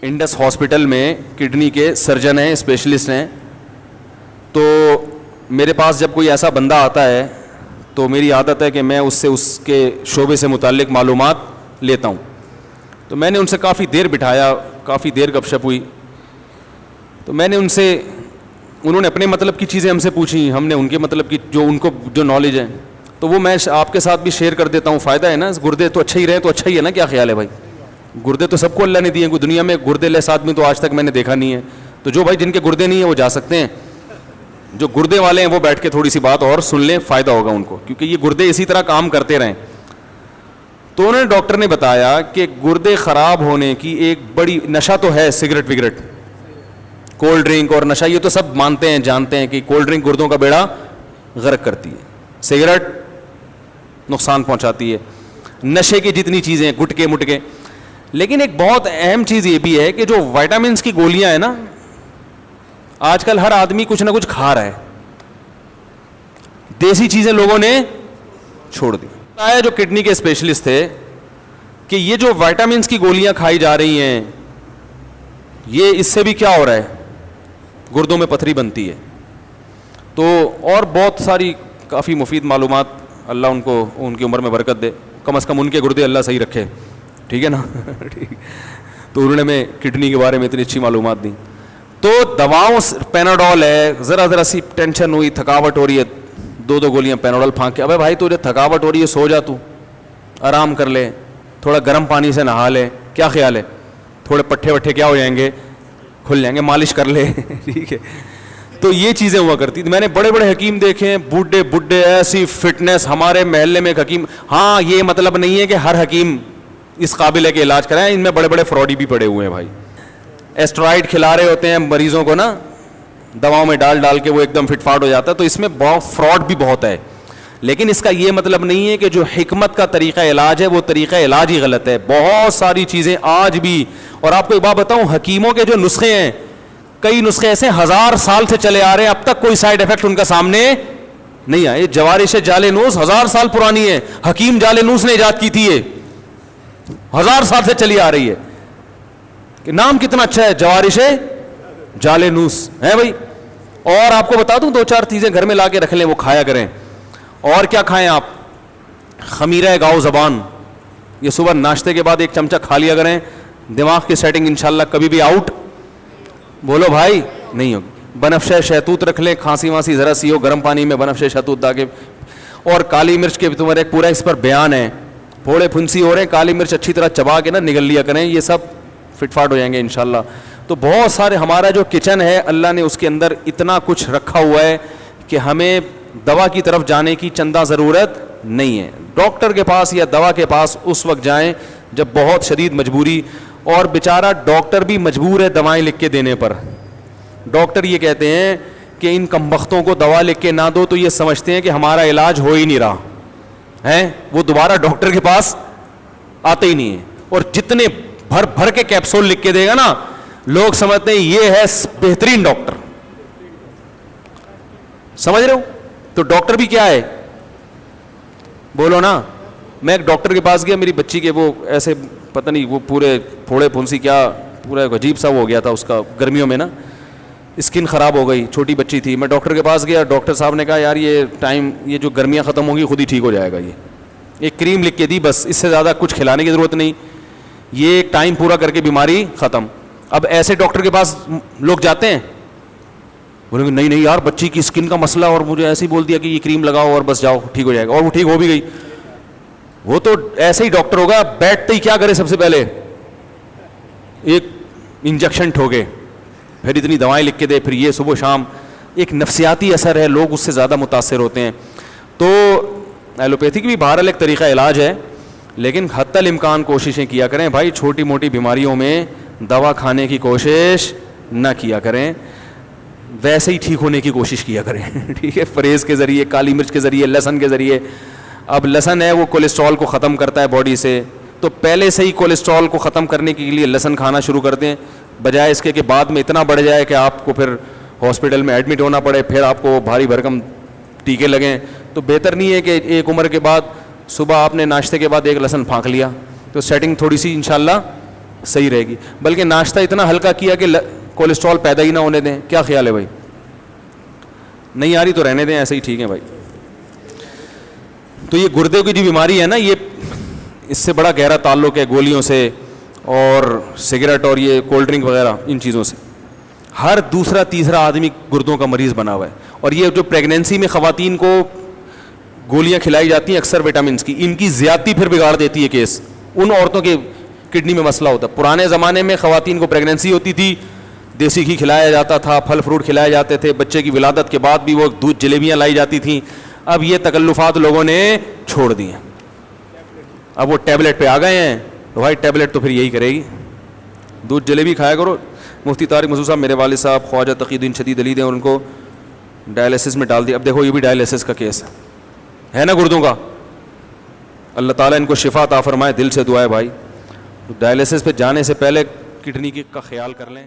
Indus hospital में kidney के surgeon हैं, स्पेशलिस्ट हैं. तो मेरे पास जब कोई ऐसा बंदा आता है तो मेरी आदत है कि मैं उससे उसके शोबे से मुताल्लिक मालूमात लेता हूँ. तो मैंने उनसे काफ़ी देर बिठाया, काफ़ी देर गपशप हुई. तो मैंने उन्होंने अपने मतलब की चीज़ें हमसे पूछी, हमने उनके मतलब की जो नॉलेज है तो वो मैं आपके साथ भी शेयर कर देता हूँ. फ़ायदा है ना, गुर्दे तो अच्छे ही रहे तो अच्छा ही है ना. क्या ख्याल है भाई? गुर्दे तो सबको अल्लाह ने दिए, कोई दुनिया में गुर्दे लेस आदमी तो आज तक मैंने देखा नहीं है. तो जो भाई जिनके गुर्दे नहीं है वो जा सकते हैं, जो गुर्दे वाले हैं वो बैठ के थोड़ी सी बात और सुन लें, फ़ायदा होगा उनको, क्योंकि ये गुर्दे इसी तरह काम करते रहें. तो उन्होंने डॉक्टर ने बताया कि गुर्दे ख़राब होने की एक बड़ी नशा तो है सिगरेट विगरेट, कोल्ड ड्रिंक और नशा, ये तो सब मानते हैं जानते हैं कि कोल्ड ड्रिंक गुर्दों का बेड़ा गर्क करती है, सिगरेट नुकसान पहुंचाती है, नशे की जितनी चीज़ें गुटके मुटके. लेकिन एक बहुत अहम चीज़ ये भी है कि जो विटामिन्स की गोलियां हैं ना, आजकल हर आदमी कुछ ना कुछ खा रहा है, देसी चीज़ें लोगों ने छोड़ दी. आया जो किडनी के स्पेशलिस्ट थे कि ये जो विटामिन्स की गोलियां खाई जा रही हैं, ये इससे भी क्या हो रहा है, गुर्दों में पथरी बनती है. तो और बहुत सारी काफ़ी मुफीद मालूमात, अल्लाह उनको उनकी उम्र में बरकत दे, कम से कम उनके गुर्दे अल्लाह सही रखे, ठीक है ना. ठीक. तो उन्होंने हमें किडनी के बारे में इतनी अच्छी मालूमात दी. तो दवाओं, पैनाडोल है, ज़रा सी टेंशन हुई, थकावट हो रही है, 2 गोलियां पैनाडोल फाँक के, अबे भाई तुझे थकावट हो रही है, सो जा, तू आराम कर ले, थोड़ा गर्म पानी से नहा ले, क्या ख्याल है, थोड़े पट्टे वट्टे क्या हो जाएंगे, खुल जाएंगे, मालिश कर ले. ठीक है. तो ये चीज़ें हुआ करती थी. मैंने बड़े बड़े हकीम देखे हैं, बूढ़े बुढ़े, ऐसी फिटनेस. हमारे महल्ले में एक हकीम, हाँ ये मतलब नहीं है कि हर हकीम इस काबिल है कि इलाज कराएं, इनमें बड़े बड़े फ्रॉडी भी पड़े हुए हैं भाई. एस्टेरॉइड खिला रहे होते हैं मरीजों को ना, दवाओं में डाल के वो एकदम फिटफाट हो जाता है. तो इसमें बहुत फ्रॉड भी बहुत है. लेकिन इसका ये मतलब नहीं है कि जो हिकमत का तरीका इलाज है वो तरीका इलाज ही गलत है. बहुत सारी चीज़ें आज भी, और आपको एक बात बताऊं, हकीमों के जो नुस्खे हैं, कई नुस्खे ऐसे 1000 साल से चले आ रहे हैं, अब तक कोई साइड इफेक्ट उनका सामने नहीं आया. जवारिश जालेनूस 1000 साल पुरानी है, हकीम जालेनूस ने इजाद की थी, ये 1000 साल से चली आ रही है. कि नाम कितना अच्छा है, जवारिश जालेनूस है भाई. और आपको बता दूं, 2-4 चीजें घर में ला के रख लें, वो खाया करें. और क्या खाएं आप, खमीरा गाओ ज़बान, ये सुबह नाश्ते के बाद 1 चमचा खा लिया करें. दिमाग की सेटिंग इंशाल्लाह कभी भी आउट, बोलो भाई, नहीं होगी. बनफशे शहतूत रख लें, खांसी वांसी ज़रा सी हो, गर्म पानी में बनफशे शहतूत डाके. और काली मिर्च के तुम्हारे एक पूरा इस पर बयान है, फोड़े फुंसी हो रहे हैं, काली मिर्च अच्छी तरह चबा के ना निगल लिया करें, ये सब फिटफाट हो जाएंगे इंशाल्लाह. तो बहुत सारे, हमारा जो किचन है अल्लाह ने उसके अंदर इतना कुछ रखा हुआ है कि हमें दवा की तरफ जाने की चंदा ज़रूरत नहीं है. डॉक्टर के पास या दवा के पास उस वक्त जाएं जब बहुत शदीद मजबूरी, और बेचारा डॉक्टर भी मजबूर है दवाएं लिख के देने पर. डॉक्टर ये कहते हैं कि इन कमबख्तों को दवा लिख के ना दो तो ये समझते हैं कि हमारा इलाज हो ही नहीं रहा है, वो दोबारा डॉक्टर के पास आते ही नहीं है. और जितने भर भर के कैप्सूल लिख के देगा ना, लोग समझते हैं ये है बेहतरीन डॉक्टर. समझ रहे हो? तो डॉक्टर भी क्या है, बोलो ना. मैं एक डॉक्टर के पास गया, मेरी बच्ची के वो ऐसे पता नहीं वो पूरे फोड़े फुंसी क्या, पूरा अजीब सा वो हो गया था उसका, गर्मियों में ना स्किन ख़राब हो गई, छोटी बच्ची थी. मैं डॉक्टर के पास गया, डॉक्टर साहब ने कहा यार ये जो गर्मियाँ ख़त्म होंगी खुद ही ठीक हो जाएगा. ये एक क्रीम लिख के दी, बस, इससे ज़्यादा कुछ खिलाने की ज़रूरत नहीं, ये एक टाइम पूरा करके बीमारी ख़त्म. अब ऐसे डॉक्टर के पास लोग जाते हैं, बोलेंगे नहीं नहीं यार बच्ची की स्किन का मसला, और मुझे ऐसे ही बोल दिया कि ये क्रीम लगाओ और बस जाओ ठीक हो जाएगा, और वो ठीक हो भी गई. वो तो ऐसे ही डॉक्टर होगा, बैठते ही क्या करे, सबसे पहले एक इंजेक्शन ठोके, फिर इतनी दवाएं लिख के दे, फिर ये सुबह शाम. एक नफसियाती असर है, लोग उससे ज़्यादा मुतासर होते हैं. तो एलोपैथी की भी बहरहाल एक तरीक़ा इलाज है, लेकिन हत्तल इम्कान कोशिशें किया करें भाई, छोटी मोटी बीमारियों में दवा खाने की कोशिश ना किया करें, वैसे ही ठीक होने की कोशिश किया करें. ठीक है, परहेज़ के ज़रिए, काली मिर्च के ज़रिए, लहसुन के ज़रिए. अब लहसुन है वो कोलेस्ट्रॉल को ख़त्म करता है बॉडी से, तो पहले से ही कोलेस्ट्रॉल को ख़त्म करने के लिए लहसुन खाना शुरू कर दें, बजाय इसके कि बाद में इतना बढ़ जाए कि आपको फिर हॉस्पिटल में एडमिट होना पड़े, फिर आपको भारी भरकम टीके लगें. तो बेहतर नहीं है कि एक उम्र के बाद सुबह आपने नाश्ते के बाद 1 लहसुन फाँक लिया, تو سیٹنگ تھوڑی سی انشاءاللہ صحیح رہے گی. بلکہ ناشتہ اتنا ہلکا کیا کہ کولیسٹرول پیدا ہی نہ ہونے دیں. کیا خیال ہے بھائی؟ نہیں آ رہی تو رہنے دیں, ایسے ہی ٹھیک ہے بھائی. تو یہ گردے کی جو بیماری ہے نا, یہ اس سے بڑا گہرا تعلق ہے گولیوں سے اور سگریٹ اور یہ کولڈ ڈرنک وغیرہ ان چیزوں سے. ہر دوسرا تیسرا آدمی گردوں کا مریض بنا ہوا ہے. اور یہ جو پریگنینسی میں خواتین کو گولیاں کھلائی جاتی ہیں اکثر وٹامنس کی, ان کی زیادتی پھر بگاڑ دیتی ہے کیس. ان عورتوں کے کڈنی میں مسئلہ ہوتا ہے. پرانے زمانے میں خواتین کو پریگنینسی ہوتی تھی, دیسی گھی کھلایا جاتا تھا, پھل فروٹ کھلائے جاتے تھے, بچے کی ولادت کے بعد بھی وہ دودھ جلیبیاں لائی جاتی تھیں. اب یہ تکلفات لوگوں نے چھوڑ دی ہیں, اب وہ ٹیبلٹ پہ آ گئے ہیں. بھائی ٹیبلٹ تو پھر یہی کرے گی, دودھ جلیبی کھایا کرو. مفتی طارق مسعود صاحب, میرے والد صاحب خواجہ تقی الدین شدید علی ہیں, اور ان کو ڈائلسس میں ڈال دیا. اب دیکھو یہ بھی ڈائلسس کا کیس ہے نا گردوں کا. اللہ تعالیٰ ان کو شفا عطا فرمائے, دل سے دعا ہے بھائی. ڈائلسس پہ جانے سے پہلے کڈنی کا خیال کر لیں.